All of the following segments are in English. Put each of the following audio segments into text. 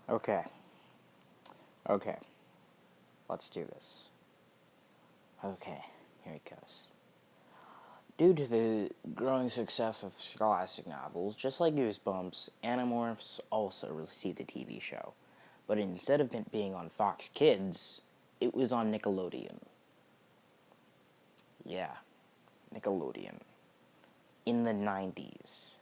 Okay. Okay. Let's do this. Okay. Here it goes. Due to the growing success of scholastic novels, just like Goosebumps, Animorphs also received a TV show. But instead of it being on Fox Kids, it was on Nickelodeon. Yeah, Nickelodeon. In the 90s.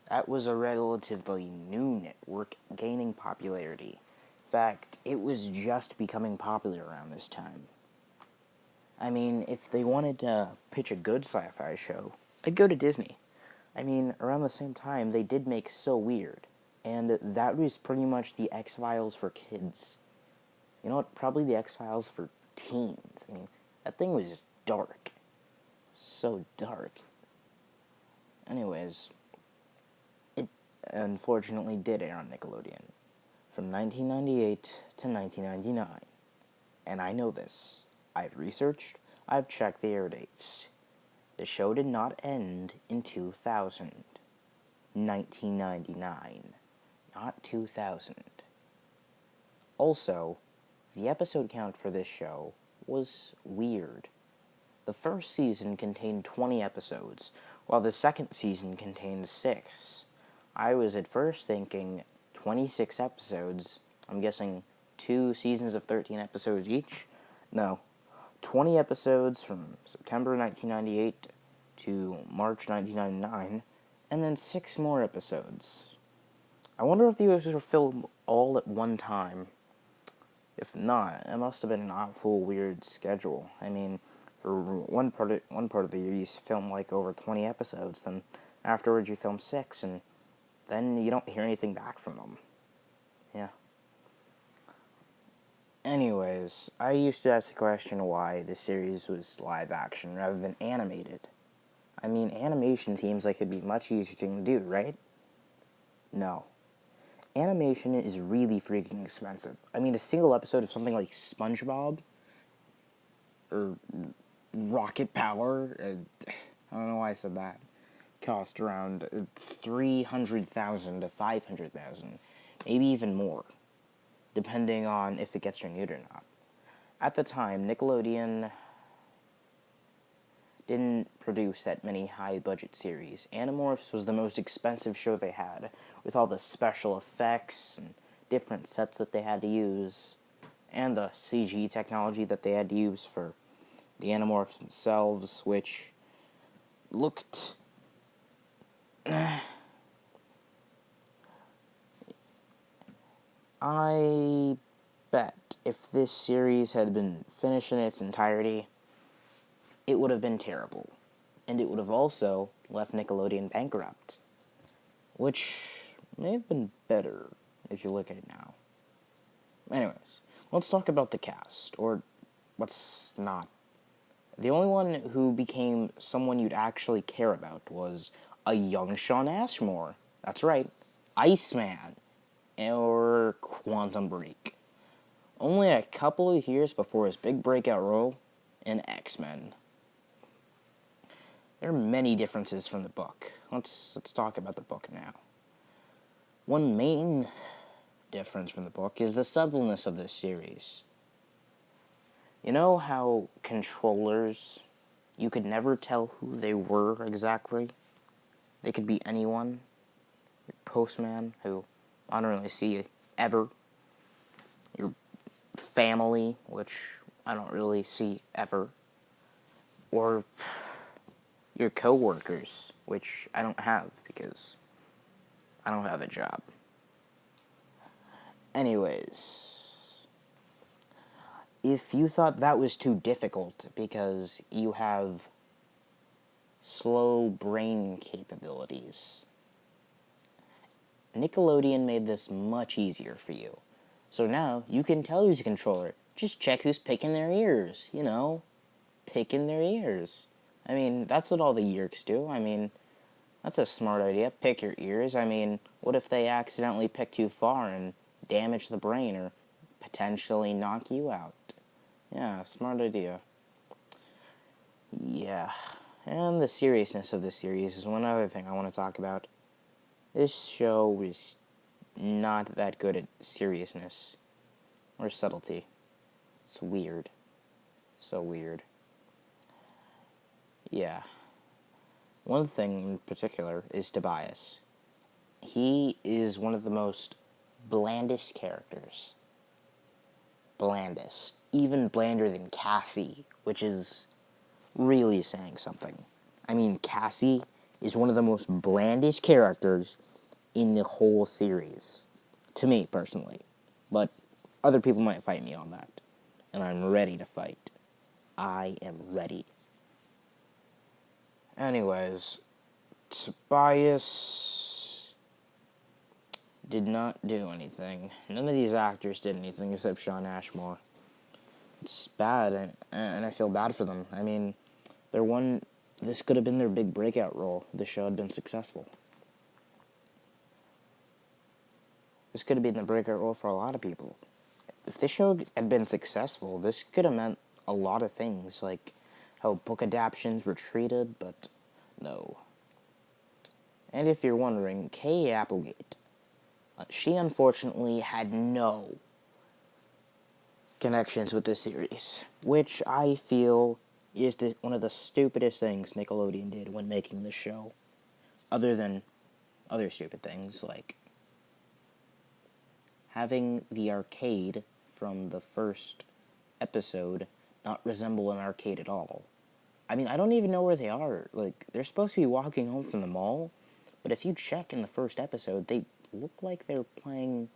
That was a relatively new network gaining popularity. In fact, it was just becoming popular around this time. I mean, if they wanted to pitch a good sci-fi show, I'd go to Disney. I mean, around the same time, they did make So Weird, and that was pretty much the X-Files for kids. You know what? Probably the X-Files for teens. I mean, that thing was just dark. So dark. Anyways, it unfortunately did air on Nickelodeon from 1998 to 1999. And I know this. I've researched, I've checked the air dates. The show did not end in 2000. 1999, not 2000. Also, the episode count for this show was weird. The first season contained 20 episodes, while the second season contained 6. I was at first thinking 26 episodes. I'm guessing 2 seasons of 13 episodes each? No. 20 episodes from September 1998 to March 1999, and then 6 more episodes. I wonder if these were filmed all at one time. If not, it must have been an awful weird schedule. I mean, for one part of the year you film like over 20 episodes, then afterwards you film 6, and then you don't hear anything back from them. Yeah. Anyways, I used to ask the question why the series was live action rather than animated. I mean, animation seems like it'd be a much easier thing to do, right? No. Animation is really freaking expensive. I mean, a single episode of something like SpongeBob or Rocket Power, I don't know why I said that, cost around 300,000 to 500,000, maybe even more, depending on if it gets renewed or not. At the time, Nickelodeon didn't produce that many high-budget series. Animorphs was the most expensive show they had, with all the special effects and different sets that they had to use, and the CG technology that they had to use for the Animorphs themselves, which looked... I bet if this series had been finished in its entirety, it would have been terrible. And it would have also left Nickelodeon bankrupt. Which may have been better if you look at it now. Anyways, let's talk about the cast, or let's not. The only one who became someone you'd actually care about was a young Shawn Ashmore. That's right, Iceman, or Quantum Break. Only a couple of years before his big breakout role in X-Men. There are many differences from the book. Let's talk about the book now. One main difference from the book is the subtleness of this series. You know how controllers, you could never tell who they were exactly? They could be anyone. Your postman, who I don't really see ever. Your family, which I don't really see ever. Or your coworkers, which I don't have because I don't have a job. Anyways, if you thought that was too difficult because you have slow brain capabilities, Nickelodeon made this much easier for you. So now you can tell who's a controller. Just check who's picking their ears, picking their ears. I mean, that's what all the yerks do. I mean, that's a smart idea. Pick your ears. I mean, what if they accidentally pick too far and damage the brain or potentially knock you out? Yeah, smart idea. Yeah. And the seriousness of the series is one other thing I want to talk about. This show was not that good at seriousness or subtlety. It's weird. So weird. Yeah. One thing in particular is Tobias. He is one of the most blandest characters. Blandest. Even blander than Cassie, which is really saying something. I mean, Cassie is one of the most blandest characters in the whole series. To me, personally. But other people might fight me on that. And I'm ready to fight. I am ready. Anyways, Tobias did not do anything. None of these actors did anything except Shawn Ashmore. It's bad, and I feel bad for them. I mean, this could have been their big breakout role if the show had been successful. This could have been the breakout role for a lot of people. If this show had been successful, this could have meant a lot of things, like how book adaptations were treated, but no. And if you're wondering, Kay Applegate, she unfortunately had no connections with this series, which I feel is one of the stupidest things Nickelodeon did when making this show, other than other stupid things, like having the arcade from the first episode not resemble an arcade at all. I mean, I don't even know where they are. Like, they're supposed to be walking home from the mall, but if you check in the first episode, they look like they're playing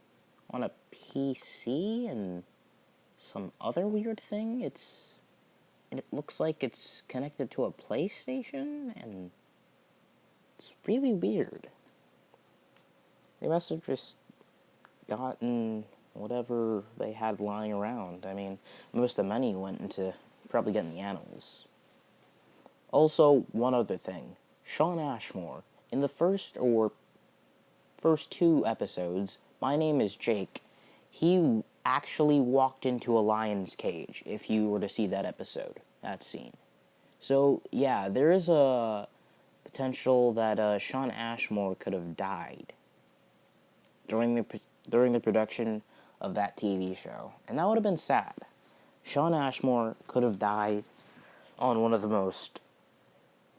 on a PC and some other weird thing. It looks like it's connected to a PlayStation, and it's really weird. They must have just gotten whatever they had lying around. I mean, most of the money went into probably getting the animals. Also, one other thing. Shawn Ashmore, in the first two episodes, My Name is Jake, he actually walked into a lion's cage, if you were to see that episode, that scene. So, yeah, there is a potential that Shawn Ashmore could have died during the production of that TV show, and that would have been sad. Shawn Ashmore could have died on one of the most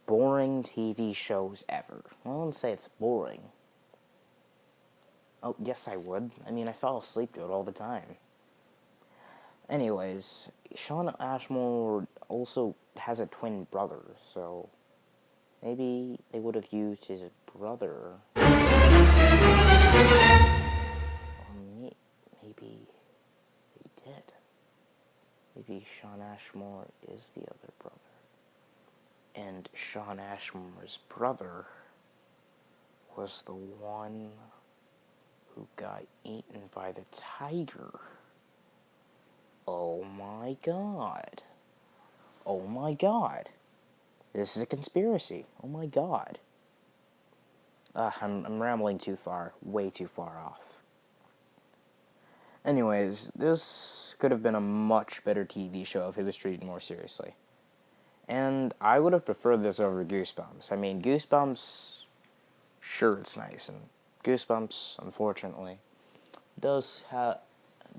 boring TV shows ever. I wouldn't say it's boring. Oh, yes, I would. I mean, I fell asleep to it all the time. Anyways, Shawn Ashmore also has a twin brother, so maybe they would have used his brother. Or maybe they did. Maybe Shawn Ashmore is the other brother. And Shawn Ashmore's brother was the one who got eaten by the tiger. Oh my god. Oh my god. This is a conspiracy. Oh my god. I'm rambling too far. Way too far off. Anyways, this could have been a much better TV show if it was treated more seriously. And I would have preferred this over Goosebumps. I mean, Goosebumps, sure, it's nice, and Goosebumps, unfortunately, does have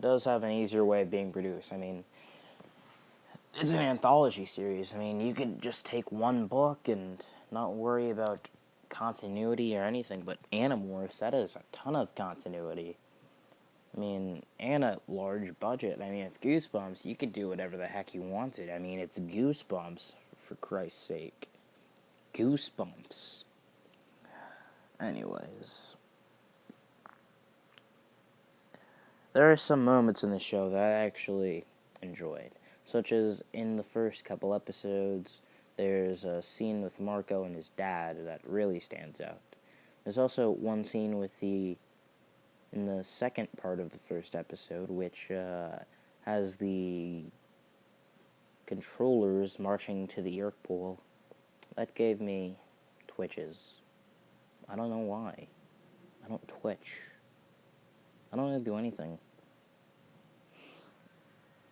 an easier way of being produced. I mean, it's an anthology series. I mean, you could just take one book and not worry about continuity or anything, but Animorphs, that is a ton of continuity. I mean, and a large budget. I mean, with Goosebumps, you could do whatever the heck you wanted. I mean, it's Goosebumps, for Christ's sake. Goosebumps. Anyways. There are some moments in the show that I actually enjoyed. Such as in the first couple episodes, there's a scene with Marco and his dad that really stands out. There's also one scene in the second part of the first episode, which has the controllers marching to the Yerk pool. That gave me twitches. I don't know why. I don't twitch. I don't really do anything.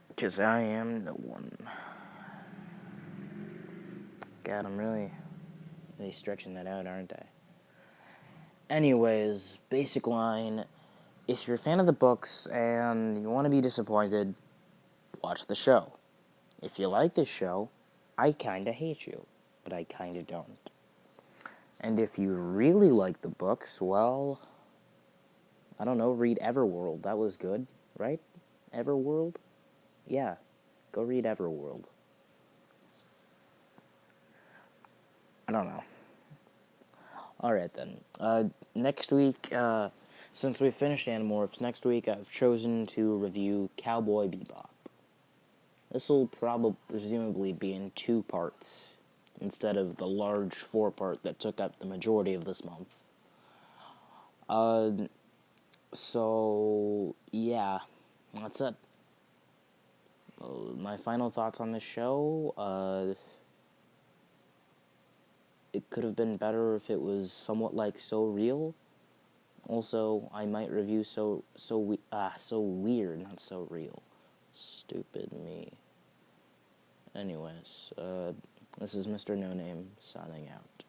Because I am no one. God, I'm really stretching that out, aren't I? Anyways, basic line. if you're a fan of the books and you want to be disappointed, watch the show. If you like this show, I kinda hate you, but I kinda don't. And if you really like the books, well, I don't know, read Everworld. That was good, right? Everworld? Yeah, go read Everworld. I don't know. Alright then. Next week, since we finished Animorphs, next week I've chosen to review Cowboy Bebop. This will presumably be in 2 parts, instead of the large 4-part that took up the majority of this month. So, yeah, that's it. My final thoughts on this show, it could have been better if it was somewhat like So Real. Also, I might review So Weird, not So Real. Stupid me. Anyways, this is Mr. No Name signing out.